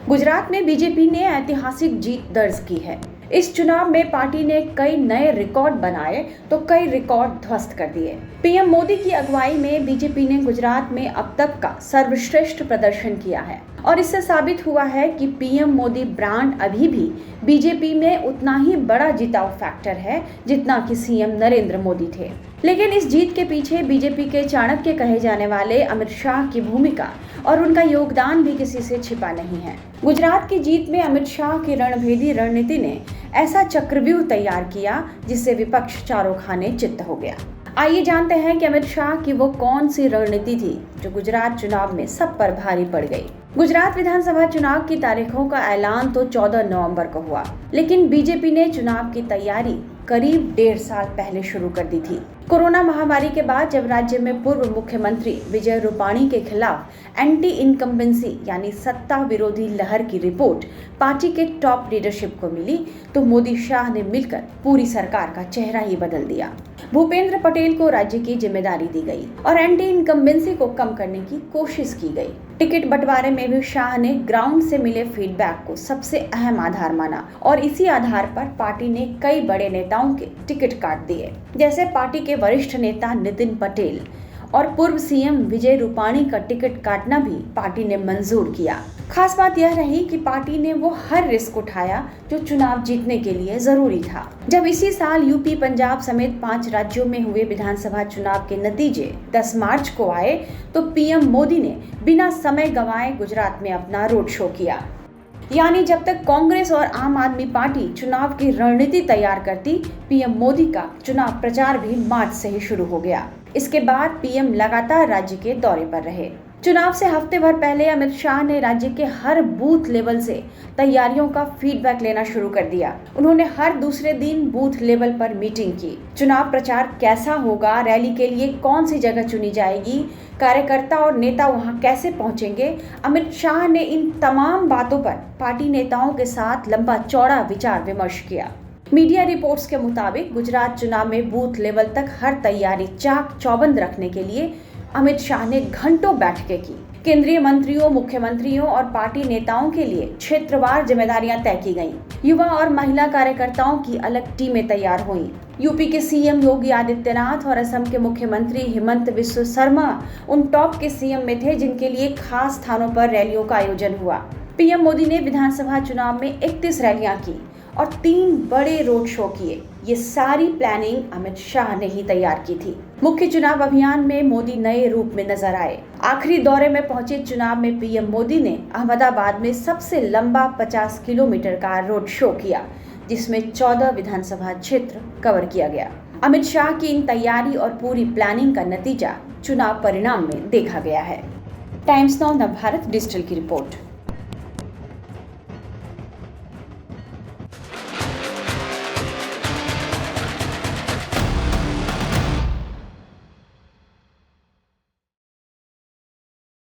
गुजरात में बीजेपी ने ऐतिहासिक जीत दर्ज की है। इस चुनाव में पार्टी ने कई नए रिकॉर्ड बनाए तो कई रिकॉर्ड ध्वस्त कर दिए। पीएम मोदी की अगुवाई में बीजेपी ने गुजरात में अब तक का सर्वश्रेष्ठ प्रदर्शन किया है और इससे साबित हुआ है कि पीएम मोदी ब्रांड अभी भी बीजेपी में उतना ही बड़ा जिताऊ फैक्टर है जितना कि सीएम नरेंद्र मोदी थे। लेकिन इस जीत के पीछे बीजेपी के चाणक्य कहे जाने वाले अमित शाह की भूमिका और उनका योगदान भी किसी से छिपा नहीं है। गुजरात की जीत में अमित शाह की रणभेदी रणनीति ने ऐसा चक्रव्यूह तैयार किया जिससे विपक्ष चारों खाने चित्त हो गया। आइए जानते हैं कि अमित शाह की वो कौन सी रणनीति थी जो गुजरात चुनाव में सब पर भारी पड़ गई। गुजरात विधानसभा चुनाव की तारीखों का ऐलान तो 14 नवंबर को हुआ, लेकिन बीजेपी ने चुनाव की तैयारी करीब 1.5 साल पहले शुरू कर दी थी। कोरोना महामारी के बाद जब राज्य में पूर्व मुख्यमंत्री विजय रूपाणी के खिलाफ एंटी इनकम्बेंसी यानी सत्ता विरोधी लहर की रिपोर्ट पार्टी के टॉप लीडरशिप को मिली तो मोदी शाह ने मिलकर पूरी सरकार का चेहरा ही बदल दिया। भूपेंद्र पटेल को राज्य की जिम्मेदारी दी गई और एंटी इनकम्बेंसी को कम करने की कोशिश की गई। टिकट बंटवारे में भी शाह ने ग्राउंड से मिले फीडबैक को सबसे अहम आधार माना और इसी आधार पर पार्टी ने कई बड़े नेताओं के टिकट काट दिए, जैसे पार्टी के वरिष्ठ नेता नितिन पटेल और पूर्व सीएम विजय रूपाणी का टिकट काटना भी पार्टी ने मंजूर किया। खास बात यह रही कि पार्टी ने वो हर रिस्क उठाया जो चुनाव जीतने के लिए जरूरी था। जब इसी साल यूपी, पंजाब समेत 5 राज्यों में हुए विधानसभा चुनाव के नतीजे 10 मार्च को आए तो पीएम मोदी ने बिना समय गंवाए गुजरात में अपना रोड शो किया। यानी जब तक कांग्रेस और आम आदमी पार्टी चुनाव की रणनीति तैयार करती, पीएम मोदी का चुनाव प्रचार भी मार्च से ही शुरू हो गया। इसके बाद पीएम लगातार राज्य के दौरे पर रहे। चुनाव से हफ्ते भर पहले अमित शाह ने राज्य के हर बूथ लेवल से तैयारियों का फीडबैक लेना शुरू कर दिया। उन्होंने हर दूसरे दिन बूथ लेवल पर मीटिंग की। चुनाव प्रचार कैसा होगा, रैली के लिए कौन सी जगह चुनी जाएगी, कार्यकर्ता और नेता वहां कैसे पहुंचेंगे, अमित शाह ने इन तमाम बातों पर पार्टी नेताओं के साथ लंबा चौड़ा विचार विमर्श किया। मीडिया रिपोर्ट्स के मुताबिक गुजरात चुनाव में बूथ लेवल तक हर तैयारी चाक चौबंद रखने के लिए अमित शाह ने घंटों बैठकें की। केंद्रीय मंत्रियों, मुख्यमंत्रियों और पार्टी नेताओं के लिए क्षेत्रवार जिम्मेदारियां तय की गईं। युवा और महिला कार्यकर्ताओं की अलग टीमें तैयार हुईं। यूपी के सीएम योगी आदित्यनाथ और असम के मुख्यमंत्री हिमंत बिस्वा शर्मा उन टॉप के सीएम में थे जिनके लिए खास स्थानों पर रैलियों का आयोजन हुआ। पीएम मोदी ने विधानसभा चुनाव में 31 रैलियां की और 3 बड़े रोड शो किए। ये सारी प्लानिंग अमित शाह ने ही तैयार की थी। मुख्य चुनाव अभियान में मोदी नए रूप में नजर आए। आखिरी दौरे में पहुंचे चुनाव में पीएम मोदी ने अहमदाबाद में सबसे लंबा 50 किलोमीटर का रोड शो किया, जिसमें 14 विधानसभा क्षेत्र कवर किया गया। अमित शाह की इन तैयारी और पूरी प्लानिंग का नतीजा चुनाव परिणाम में देखा गया है। टाइम्स नाउ नवभारत डिजिटल की रिपोर्ट।